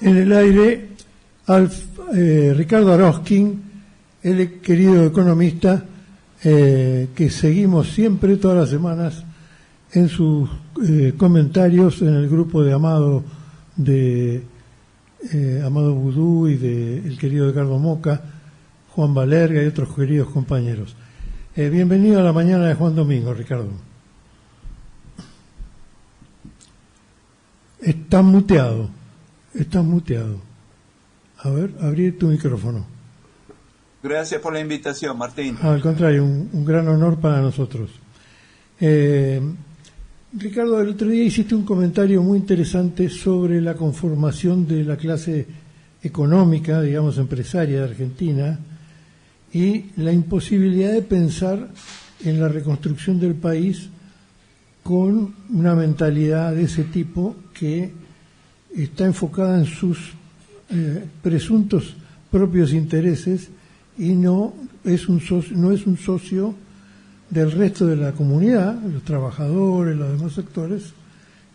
En el aire, Ricardo Aroskin, el querido economista, que seguimos siempre, todas las semanas, en sus comentarios en el grupo de Amado Vudú y del querido Edgardo Moca, Juan Valerga y otros queridos compañeros. Bienvenido a la mañana de Juan Domingo, Ricardo. Estás muteado. A ver, abrí tu micrófono. Gracias por la invitación, Martín. Al contrario, un gran honor para nosotros. Ricardo, el otro día hiciste un comentario muy interesante sobre la conformación de la clase económica, digamos, empresaria de Argentina, y la imposibilidad de pensar en la reconstrucción del país con una mentalidad de ese tipo que está enfocada en sus presuntos propios intereses y no es un socio del resto de la comunidad, los trabajadores, los demás sectores,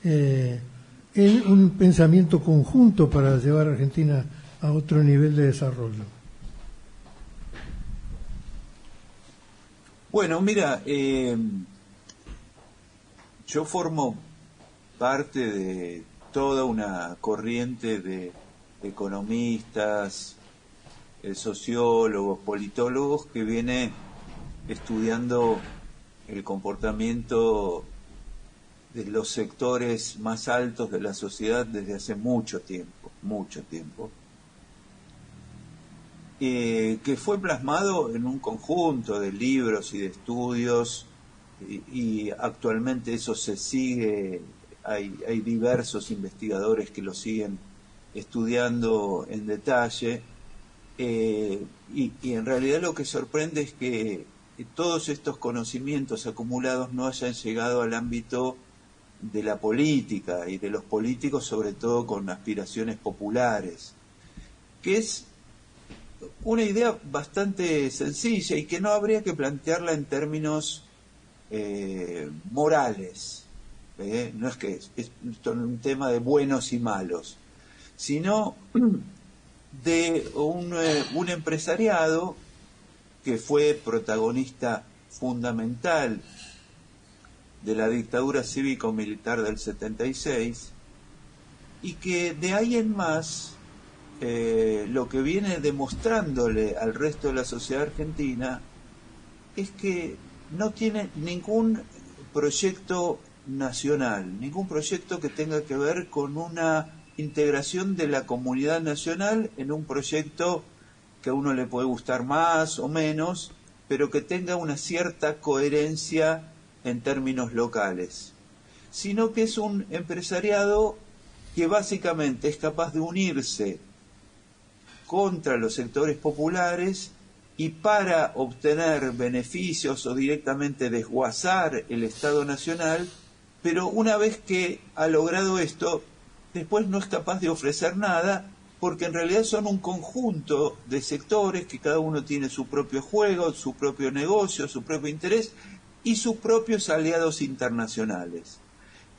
en un pensamiento conjunto para llevar a Argentina a otro nivel de desarrollo. Bueno, mira, yo formo parte de toda una corriente de economistas, sociólogos, politólogos que viene estudiando el comportamiento de los sectores más altos de la sociedad desde hace mucho tiempo, que fue plasmado en un conjunto de libros y de estudios, y actualmente eso se sigue, hay diversos investigadores que lo siguen estudiando en detalle, y en realidad lo que sorprende es que todos estos conocimientos acumulados no hayan llegado al ámbito de la política y de los políticos, sobre todo con aspiraciones populares, que es una idea bastante sencilla y que no habría que plantearla en términos morales. No es que es un tema de buenos y malos, sino de un empresariado que fue protagonista fundamental de la dictadura cívico-militar del 76, y que de ahí en más lo que viene demostrándole al resto de la sociedad argentina es que no tiene ningún proyecto nacional, ningún proyecto que tenga que ver con una integración de la comunidad nacional en un proyecto que a uno le puede gustar más o menos, pero que tenga una cierta coherencia en términos locales, sino que es un empresariado que básicamente es capaz de unirse contra los sectores populares y para obtener beneficios o directamente desguazar el Estado Nacional, pero una vez que ha logrado esto, después no es capaz de ofrecer nada, porque en realidad son un conjunto de sectores que cada uno tiene su propio juego, su propio negocio, su propio interés y sus propios aliados internacionales.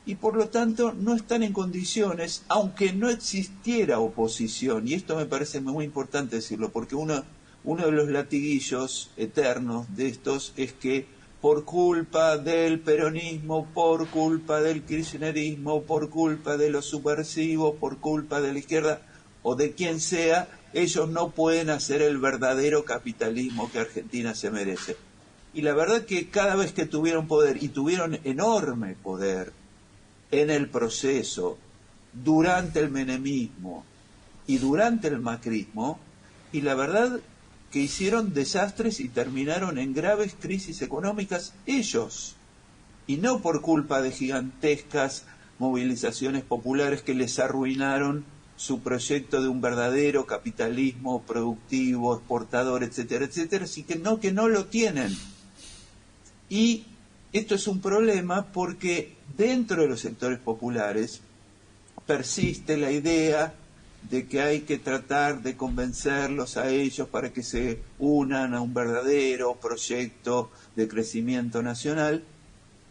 Y por lo tanto no están en condiciones, aunque no existiera oposición, y esto me parece muy importante decirlo, porque uno de los latiguillos eternos de estos es que por culpa del peronismo, por culpa del kirchnerismo, por culpa de los subversivos, por culpa de la izquierda o de quien sea, ellos no pueden hacer el verdadero capitalismo que Argentina se merece. Y la verdad que cada vez que tuvieron poder, y tuvieron enorme poder en el proceso, durante el menemismo y durante el macrismo, y la verdad que hicieron desastres y terminaron en graves crisis económicas ellos, y no por culpa de gigantescas movilizaciones populares que les arruinaron su proyecto de un verdadero capitalismo productivo, exportador, etcétera, etcétera, sino que no lo tienen. Y esto es un problema porque dentro de los sectores populares persiste la idea de que hay que tratar de convencerlos a ellos para que se unan a un verdadero proyecto de crecimiento nacional,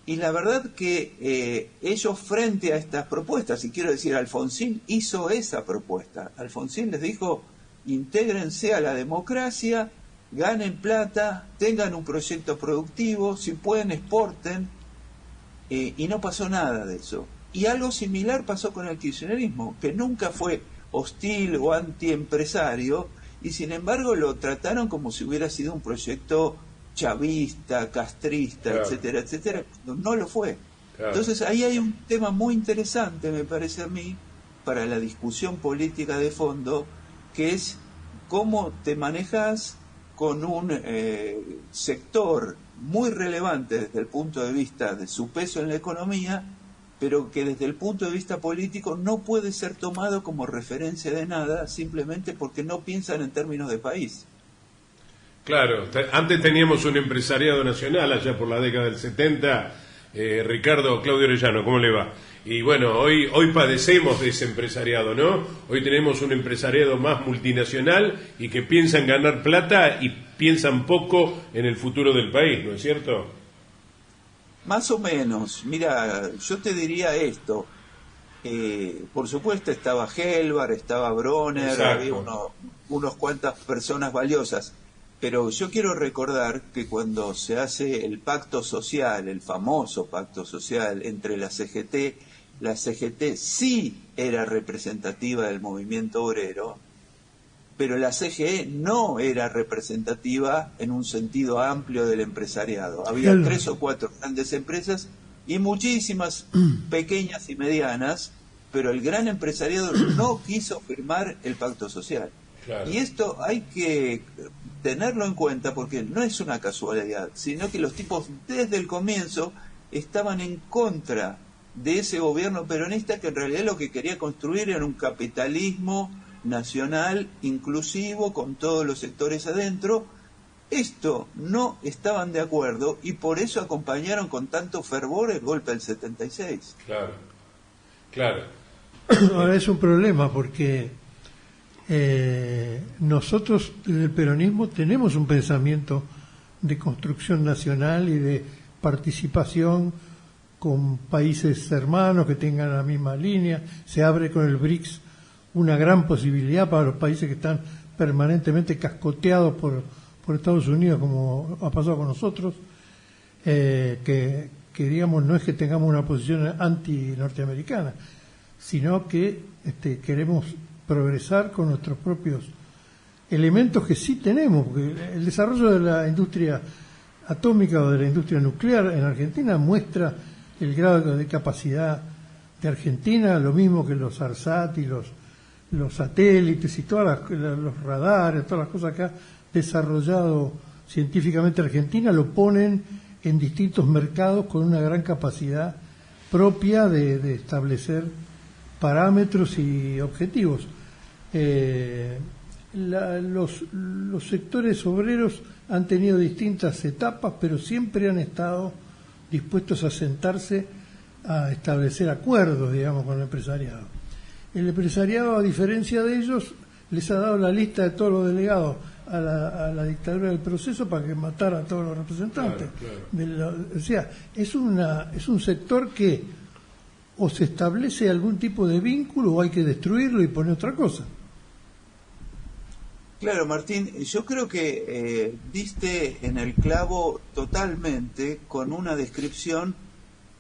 Y la verdad que ellos frente a estas propuestas, y quiero decir, Alfonsín hizo esa propuesta. Alfonsín les dijo, intégrense a la democracia, ganen plata, tengan un proyecto productivo, si pueden exporten, y no pasó nada de eso. Y algo similar pasó con el kirchnerismo, que nunca fue hostil o antiempresario, y sin embargo lo trataron como si hubiera sido un proyecto chavista, castrista, claro, etcétera, etcétera, no lo fue. Claro. Entonces ahí hay un tema muy interesante, me parece a mí, para la discusión política de fondo, que es cómo te manejas con un sector muy relevante desde el punto de vista de su peso en la economía, pero que desde el punto de vista político no puede ser tomado como referencia de nada, simplemente porque no piensan en términos de país. Claro, antes teníamos un empresariado nacional, allá por la década del 70, Ricardo Claudio Orellano, ¿cómo le va? Y bueno, hoy padecemos de ese empresariado, ¿no? Hoy tenemos un empresariado más multinacional y que piensa en ganar plata y piensan poco en el futuro del país, ¿no es cierto? Más o menos. Mira, yo te diría esto. Por supuesto estaba Helvar, estaba Bronner, exacto, había unos cuantas personas valiosas. Pero yo quiero recordar que cuando se hace el pacto social, el famoso pacto social entre la CGT sí era representativa del movimiento obrero, pero la CGE no era representativa en un sentido amplio del empresariado. Había 3 o 4 grandes empresas y muchísimas pequeñas y medianas, pero el gran empresariado no quiso firmar el pacto social. Claro. Y esto hay que tenerlo en cuenta porque no es una casualidad, sino que los tipos desde el comienzo estaban en contra de ese gobierno peronista que en realidad lo que quería construir era un capitalismo nacional inclusivo con todos los sectores adentro. Esto no estaban de acuerdo y por eso acompañaron con tanto fervor el golpe del 76. Claro, claro. Ahora es un problema porque nosotros desde el peronismo tenemos un pensamiento de construcción nacional y de participación con países hermanos que tengan la misma línea. Se abre con el BRICS una gran posibilidad para los países que están permanentemente cascoteados por Estados Unidos, como ha pasado con nosotros, que digamos no es que tengamos una posición anti-norteamericana, sino que queremos progresar con nuestros propios elementos que sí tenemos, porque el desarrollo de la industria atómica o de la industria nuclear en Argentina muestra el grado de capacidad de Argentina, lo mismo que los ARSAT y los satélites y todas los radares, todas las cosas que ha desarrollado científicamente Argentina, lo ponen en distintos mercados con una gran capacidad propia de establecer parámetros y objetivos. Los sectores obreros han tenido distintas etapas, pero siempre han estado dispuestos a sentarse a establecer acuerdos, digamos, con el empresariado. El empresariado, a diferencia de ellos, les ha dado la lista de todos los delegados a la dictadura del proceso para que matara a todos los representantes. Claro. O sea, es un sector que o se establece algún tipo de vínculo o hay que destruirlo y poner otra cosa. Claro, Martín, yo creo que diste en el clavo totalmente con una descripción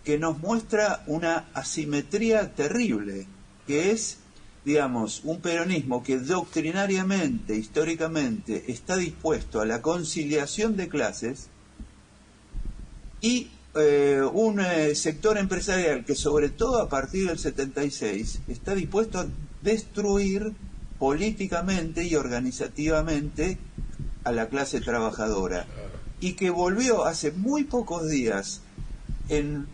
que nos muestra una asimetría terrible, que es, digamos, un peronismo que doctrinariamente, históricamente, está dispuesto a la conciliación de clases y un sector empresarial que, sobre todo a partir del 76, está dispuesto a destruir políticamente y organizativamente a la clase trabajadora, y que volvió hace muy pocos días en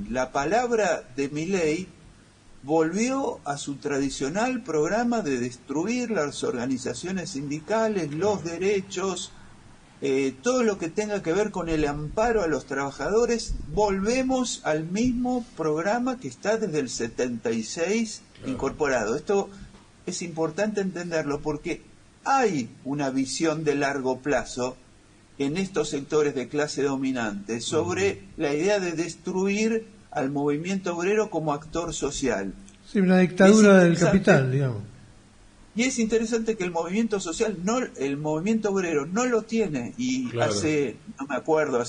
la palabra de Milei, volvió a su tradicional programa de destruir las organizaciones sindicales, los derechos, todo lo que tenga que ver con el amparo a los trabajadores. Volvemos al mismo programa que está desde el 76 incorporado. Esto es importante entenderlo porque hay una visión de largo plazo en estos sectores de clase dominante sobre la idea de destruir al movimiento obrero como actor social. Sí, una dictadura del capital, digamos. Y es interesante que el movimiento social, el movimiento obrero no lo tiene. Y hace, no me acuerdo,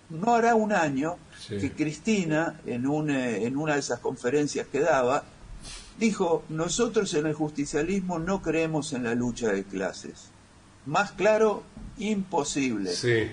no hará un año, que Cristina, en una de esas conferencias que daba, dijo: nosotros en el justicialismo no creemos en la lucha de clases. Más claro, imposible. Sí.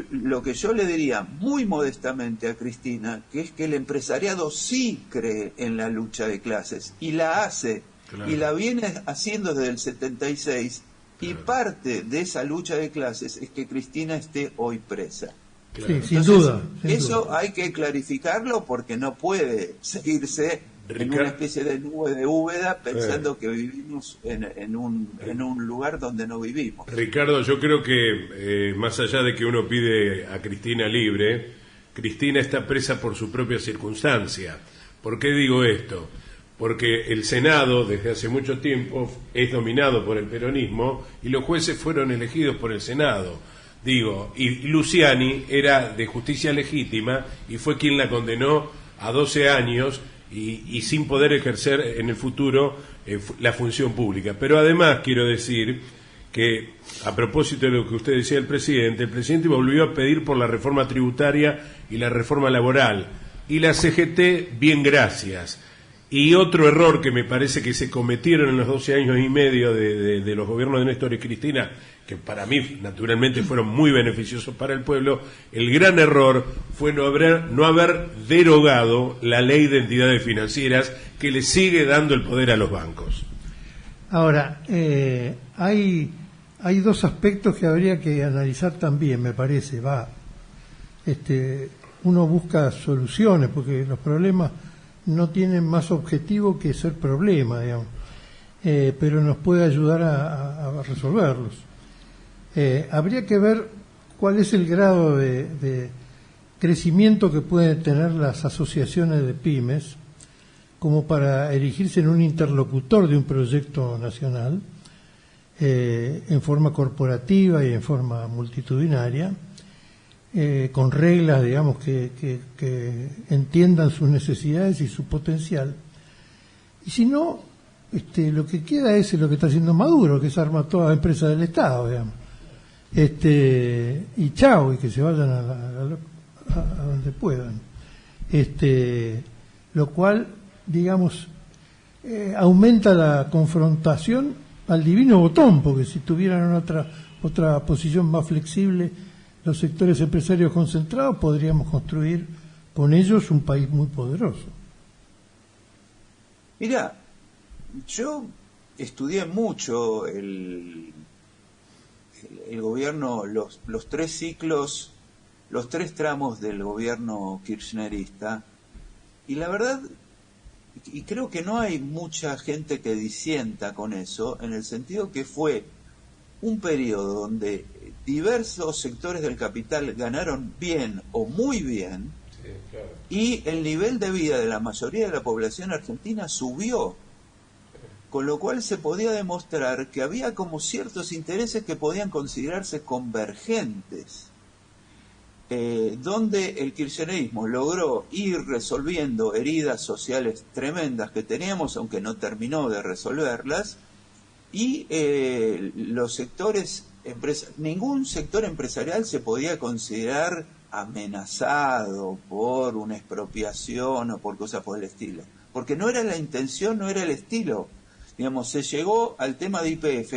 Lo que yo le diría muy modestamente a Cristina, que es que el empresariado sí cree en la lucha de clases y la hace, y la viene haciendo desde el 76, y parte de esa lucha de clases es que Cristina esté hoy presa. Sí, sin duda. Eso hay que clarificarlo, porque no puede seguirse en una especie de nube de Úbeda pensando que vivimos en un lugar donde no vivimos. Ricardo, yo creo que más allá de que uno pide a Cristina libre, Cristina está presa por su propia circunstancia. ¿Por qué digo esto? Porque el Senado desde hace mucho tiempo es dominado por el peronismo y los jueces fueron elegidos por el Senado. Y Luciani era de justicia legítima y fue quien la condenó a 12 años y sin poder ejercer en el futuro la función pública. Pero además quiero decir que, a propósito de lo que usted decía el presidente volvió a pedir por la reforma tributaria y la reforma laboral, y la CGT, bien, gracias. Y otro error que me parece que se cometieron en los 12 años y medio de los gobiernos de Néstor y Cristina, que para mí naturalmente fueron muy beneficiosos para el pueblo, el gran error fue no haber derogado la ley de entidades financieras, que le sigue dando el poder a los bancos. Ahora, hay dos aspectos que habría que analizar también, me parece. Uno busca soluciones, porque los problemas no tienen más objetivo que ser problema, digamos, pero nos puede ayudar a resolverlos. Habría que ver cuál es el grado de crecimiento que pueden tener las asociaciones de pymes como para erigirse en un interlocutor de un proyecto nacional en forma corporativa y en forma multitudinaria, con reglas, digamos, que entiendan sus necesidades y su potencial. Y si no, lo que queda es lo que está haciendo Maduro, que es arma toda la empresa del Estado, digamos. Y chao, y que se vayan a donde puedan. Lo cual, digamos, aumenta la confrontación al divino botón, porque si tuvieran otra posición más flexible los sectores empresarios concentrados, podríamos construir con ellos un país muy poderoso. Mira, yo estudié mucho el gobierno, los tres ciclos, los tres tramos del gobierno kirchnerista, y la verdad, y creo que no hay mucha gente que disienta con eso, en el sentido que fue un periodo donde diversos sectores del capital ganaron bien o muy bien, sí, claro, y el nivel de vida de la mayoría de la población argentina subió, con lo cual se podía demostrar que había como ciertos intereses que podían considerarse convergentes, donde el kirchnerismo logró ir resolviendo heridas sociales tremendas que teníamos, aunque no terminó de resolverlas, y los sectores ningún sector empresarial se podía considerar amenazado por una expropiación o por cosas por el estilo, porque no era la intención, no era el estilo. Digamos, se llegó al tema de YPF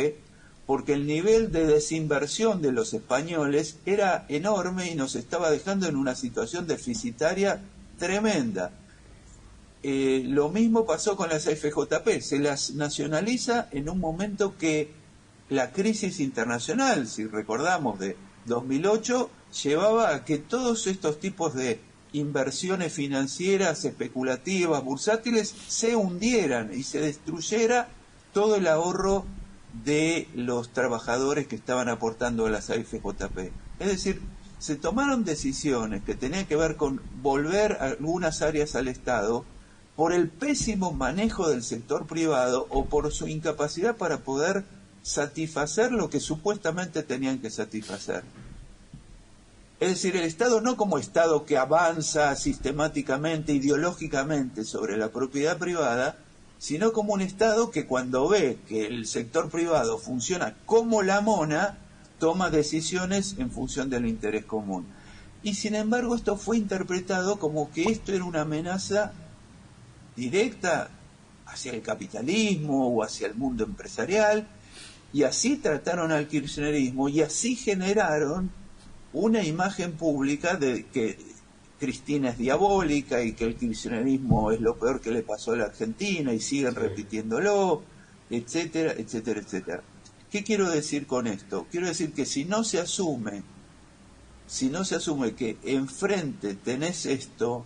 porque el nivel de desinversión de los españoles era enorme y nos estaba dejando en una situación deficitaria tremenda. Lo mismo pasó con las AFJP, se las nacionaliza en un momento que la crisis internacional, si recordamos, de 2008, llevaba a que todos estos tipos de inversiones financieras, especulativas, bursátiles, se hundieran y se destruyera todo el ahorro de los trabajadores que estaban aportando a las AFJP. Es decir, se tomaron decisiones que tenían que ver con volver algunas áreas al Estado por el pésimo manejo del sector privado o por su incapacidad para poder satisfacer lo que supuestamente tenían que satisfacer. Es decir, el Estado no como Estado que avanza sistemáticamente, ideológicamente sobre la propiedad privada, sino como un Estado que cuando ve que el sector privado funciona como la mona, toma decisiones en función del interés común. Y sin embargo esto fue interpretado como que esto era una amenaza directa hacia el capitalismo o hacia el mundo empresarial, y así trataron al kirchnerismo y así generaron una imagen pública de que Cristina es diabólica y que el kirchnerismo es lo peor que le pasó a la Argentina y siguen repitiéndolo, etcétera, etcétera, etcétera. ¿Qué quiero decir con esto? Quiero decir que si no se asume que enfrente tenés esto,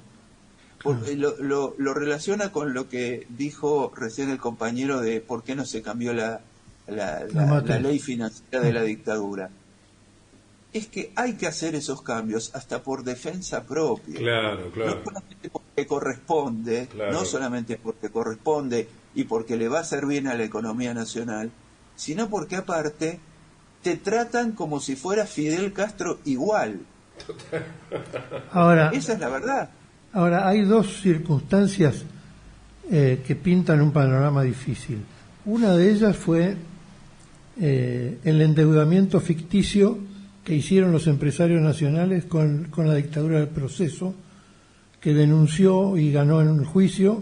porque lo relaciona con lo que dijo recién el compañero de por qué no se cambió la ley financiera de la dictadura. Es que hay que hacer esos cambios hasta por defensa propia. Claro. No solamente porque corresponde, no solamente porque corresponde y porque le va a hacer bien a la economía nacional, sino porque aparte te tratan como si fuera Fidel Castro igual. Ahora, esa es la verdad. Ahora, hay dos circunstancias que pintan un panorama difícil. Una de ellas fue el endeudamiento ficticio que hicieron los empresarios nacionales con la dictadura del proceso, que denunció y ganó en un juicio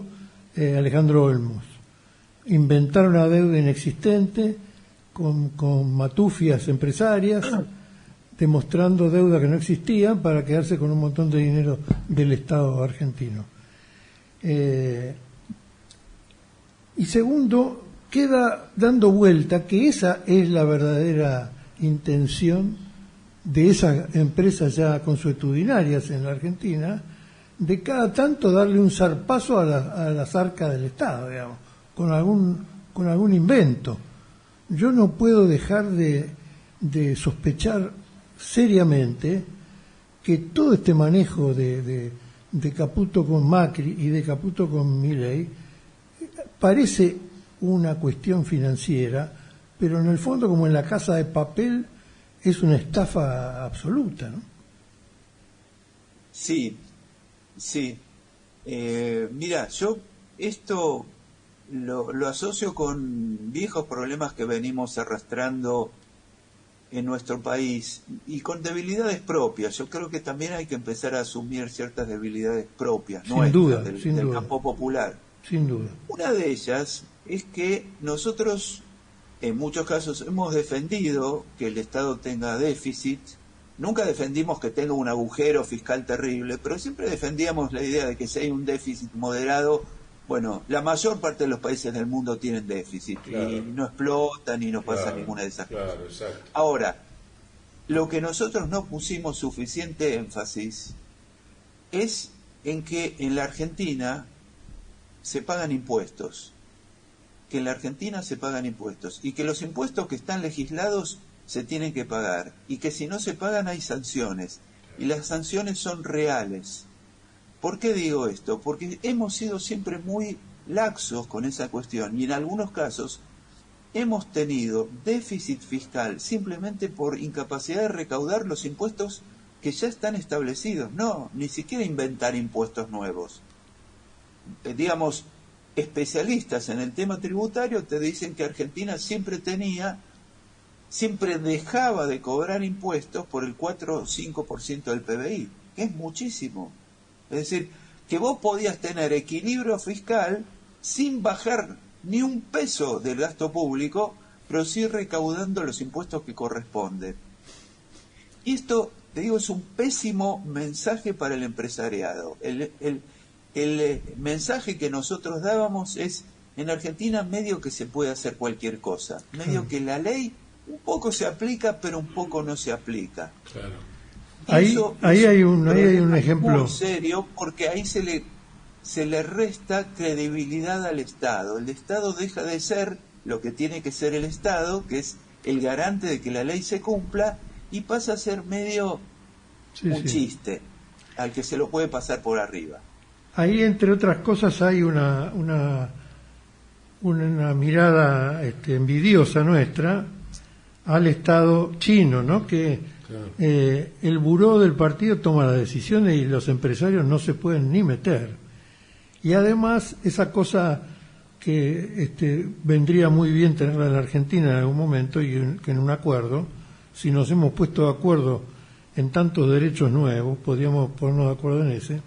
Alejandro Olmos. Inventaron una deuda inexistente con matufias empresarias, demostrando deuda que no existía para quedarse con un montón de dinero del Estado argentino. Y segundo, queda dando vuelta que esa es la verdadera intención de esas empresas ya consuetudinarias en la Argentina, de cada tanto darle un zarpazo a las arcas del Estado, digamos, con algún invento. Yo no puedo dejar de sospechar seriamente que todo este manejo de Caputo con Macri y de Caputo con Milei parece una cuestión financiera, pero en el fondo, como en La Casa de Papel, es una estafa absoluta, ¿no? Sí. Mira, yo esto lo asocio con viejos problemas que venimos arrastrando en nuestro país y con debilidades propias. Yo creo que también hay que empezar a asumir ciertas debilidades propias, del campo popular. Sin duda. Una de ellas es que nosotros en muchos casos hemos defendido que el Estado tenga déficit. Nunca defendimos que tenga un agujero fiscal terrible, pero siempre defendíamos la idea de que si hay un déficit moderado, bueno, la mayor parte de los países del mundo tienen déficit, claro, y no explotan y no pasa ninguna de esas cosas. Exacto. Ahora, lo que nosotros no pusimos suficiente énfasis es en que en la Argentina se pagan impuestos. Que en la Argentina se pagan impuestos y que los impuestos que están legislados se tienen que pagar y que si no se pagan hay sanciones y las sanciones son reales. ¿Por qué digo esto? Porque hemos sido siempre muy laxos con esa cuestión y en algunos casos hemos tenido déficit fiscal simplemente por incapacidad de recaudar los impuestos que ya están establecidos. No, ni siquiera inventar impuestos nuevos. Digamos, especialistas en el tema tributario te dicen que Argentina siempre dejaba de cobrar impuestos por el 4 o 5% del PBI, que es muchísimo. Es decir, que vos podías tener equilibrio fiscal sin bajar ni un peso del gasto público, pero sí recaudando los impuestos que corresponden. Y esto, te digo, es un pésimo mensaje para el empresariado. El mensaje que nosotros dábamos es, en Argentina medio que se puede hacer cualquier cosa, medio que la ley un poco se aplica, pero un poco no se aplica. Claro. Ahí hay un ejemplo muy serio, porque ahí se le resta credibilidad al Estado. El Estado deja de ser lo que tiene que ser el Estado, que es el garante de que la ley se cumpla, y pasa a ser medio chiste al que se lo puede pasar por arriba. Ahí, entre otras cosas, hay una mirada envidiosa nuestra al Estado chino, ¿no? Que Claro. El buró del partido toma las decisiones y los empresarios no se pueden ni meter. Y además, esa cosa que vendría muy bien tenerla en la Argentina en algún momento, y que en un acuerdo, si nos hemos puesto de acuerdo en tantos derechos nuevos, podríamos ponernos de acuerdo en ese,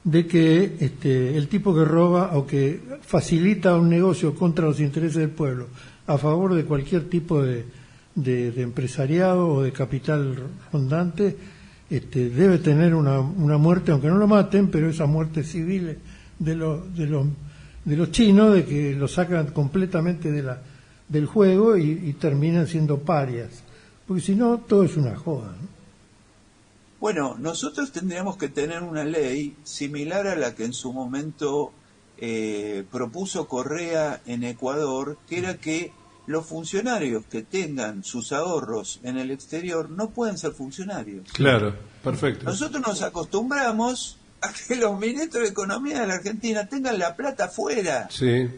de que el tipo que roba o que facilita un negocio contra los intereses del pueblo a favor de cualquier tipo de empresariado o de capital rondante, debe tener una muerte, aunque no lo maten, pero esa muerte civil de los chinos, de que lo sacan completamente del juego y terminan siendo parias, porque si no todo es una joda, ¿no? Bueno, nosotros tendríamos que tener una ley similar a la que en su momento propuso Correa en Ecuador, que era que los funcionarios que tengan sus ahorros en el exterior no pueden ser funcionarios. Claro, perfecto. Nosotros nos acostumbramos a que los ministros de Economía de la Argentina tengan la plata afuera. Sí.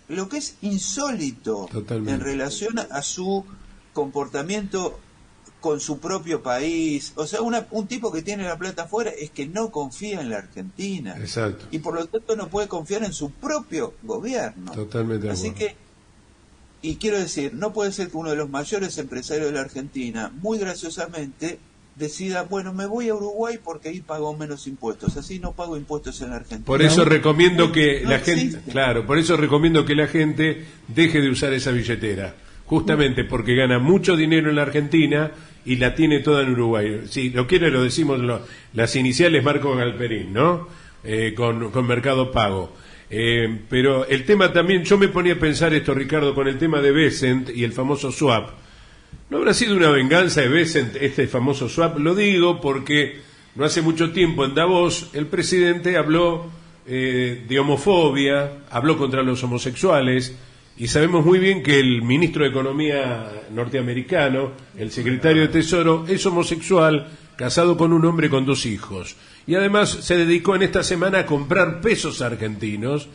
Lo que es insólito. Totalmente. En relación a su comportamiento con su propio país. O sea, un tipo que tiene la plata afuera es que no confía en la Argentina. Exacto. Y por lo tanto no puede confiar en su propio gobierno. Totalmente de Así acuerdo. que, y quiero decir, no puede ser que uno de los mayores empresarios de la Argentina, muy graciosamente, decida, bueno, me voy a Uruguay porque ahí pago menos impuestos, así no pago impuestos en la Argentina. Por eso recomiendo que No la gente, existe. claro, por eso recomiendo que la gente deje de usar esa billetera, justamente porque gana mucho dinero en la Argentina y la tiene toda en Uruguay. Si lo quiere lo decimos, las iniciales Marco Galperín, ¿no? Con Mercado Pago. Pero el tema también, yo me ponía a pensar esto, Ricardo, con el tema de Bessent y el famoso swap. ¿No habrá sido una venganza de Bessent este famoso swap? Lo digo porque no hace mucho tiempo en Davos el presidente habló de homofobia, habló contra los homosexuales, y sabemos muy bien que el ministro de Economía norteamericano, el secretario de Tesoro, es homosexual, casado con un hombre con 2 hijos. Y además se dedicó en esta semana a comprar pesos argentinos.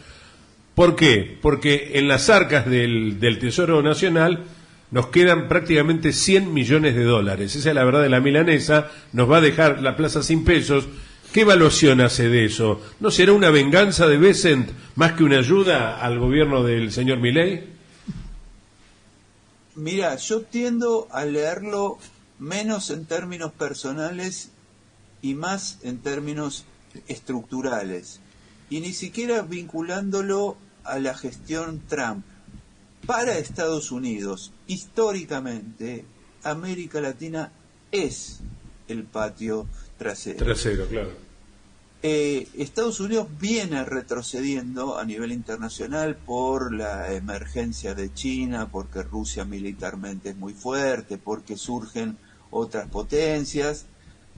¿Por qué? Porque en las arcas del Tesoro Nacional nos quedan prácticamente 100 millones de dólares. Esa es la verdad de la milanesa, nos va a dejar la plaza sin pesos. ¿Qué evaluación hace de eso? ¿No será una venganza de Bessent más que una ayuda al gobierno del señor Milei? Mira, yo tiendo a leerlo menos en términos personales y más en términos estructurales, y ni siquiera vinculándolo a la gestión Trump. Para Estados Unidos, históricamente, América Latina es el patio trasero. Trasero, claro. Estados Unidos viene retrocediendo a nivel internacional por la emergencia de China, porque Rusia militarmente es muy fuerte, porque surgen otras potencias.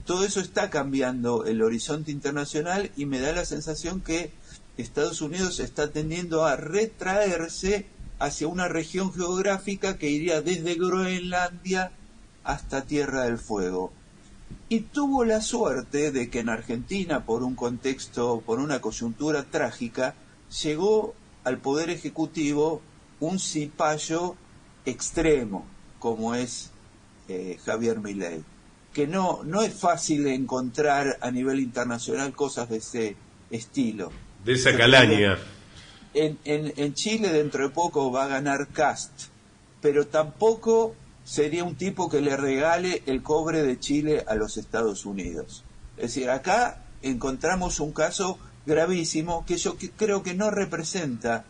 Todo eso está cambiando el horizonte internacional y me da la sensación que Estados Unidos está tendiendo a retraerse hacia una región geográfica que iría desde Groenlandia hasta Tierra del Fuego. Y tuvo la suerte de que en Argentina, por un contexto, por una coyuntura trágica, llegó al Poder Ejecutivo un cipayo extremo, como es Javier Milei, que no es fácil encontrar a nivel internacional cosas de ese estilo. De esa calaña. En Chile dentro de poco va a ganar Kast, pero tampoco sería un tipo que le regale el cobre de Chile a los Estados Unidos. Es decir, acá encontramos un caso gravísimo que yo creo que no representa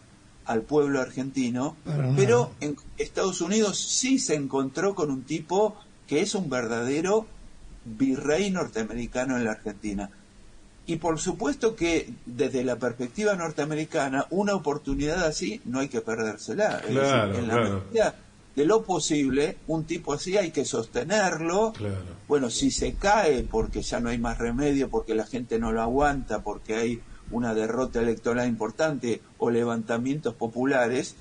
al pueblo argentino, pero en Estados Unidos sí se encontró con un tipo que es un verdadero virrey norteamericano en la Argentina. Y por supuesto que desde la perspectiva norteamericana, una oportunidad así no hay que perdérsela. Claro, es decir, en la claro. medida de lo posible, un tipo así hay que sostenerlo. Claro. Bueno, si se cae porque ya no hay más remedio, porque la gente no lo aguanta, porque hay una derrota electoral importante o levantamientos populares,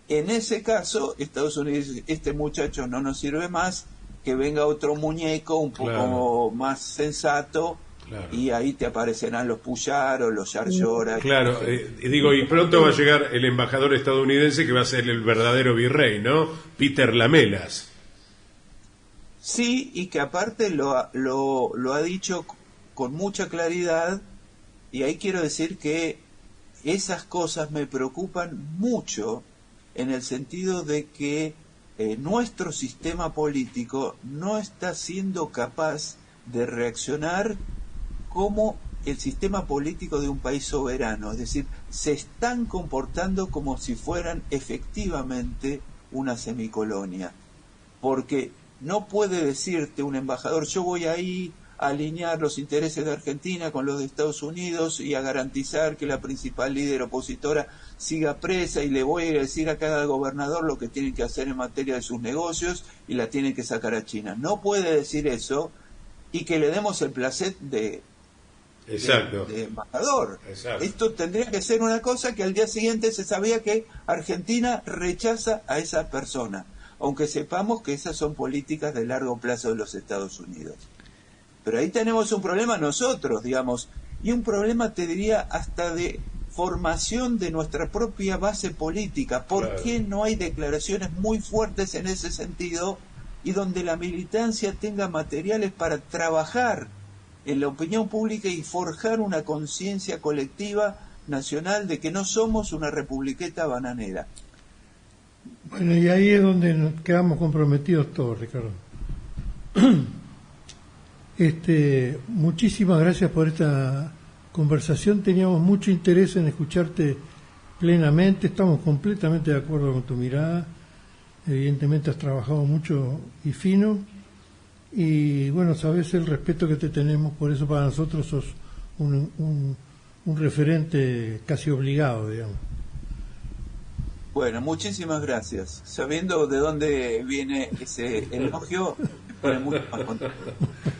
en ese caso Estados Unidos dice, este muchacho no nos sirve más, que venga otro muñeco un poco Claro. más sensato Claro. Y ahí te aparecerán los Puyaro, los Yarlora. Claro, y pronto va a llegar el embajador estadounidense que va a ser el verdadero virrey, ¿no? Peter Lamelas. Sí, y que aparte lo ha dicho con mucha claridad, y ahí quiero decir que esas cosas me preocupan mucho en el sentido de que nuestro sistema político no está siendo capaz de reaccionar como el sistema político de un país soberano, es decir, se están comportando como si fueran efectivamente una semicolonia, porque no puede decirte un embajador, yo voy ahí a alinear los intereses de Argentina con los de Estados Unidos y a garantizar que la principal líder opositora siga presa, y le voy a decir a cada gobernador lo que tienen que hacer en materia de sus negocios y la tienen que sacar a China. No puede decir eso y que le demos el placer de embajador. Exacto. Esto tendría que ser una cosa que al día siguiente se sabía que Argentina rechaza a esa persona, aunque sepamos que esas son políticas de largo plazo de los Estados Unidos. Pero ahí tenemos un problema nosotros, digamos, y un problema, te diría, hasta de formación de nuestra propia base política. ¿Por qué no hay declaraciones muy fuertes en ese sentido y donde la militancia tenga materiales para trabajar en la opinión pública y forjar una conciencia colectiva nacional de que no somos una republiqueta bananera? Bueno, y ahí es donde nos quedamos comprometidos todos, Ricardo. Muchísimas gracias por esta conversación. Teníamos mucho interés en escucharte plenamente. Estamos completamente de acuerdo con tu mirada. Evidentemente has trabajado mucho y fino. Y bueno, sabes el respeto que te tenemos, por eso para nosotros sos un referente casi obligado, digamos. Bueno, muchísimas gracias. Sabiendo de dónde viene ese elogio, estoy mucho más contento.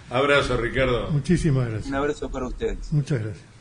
Abrazo, Ricardo. Muchísimas gracias. Un abrazo para ustedes. Muchas gracias.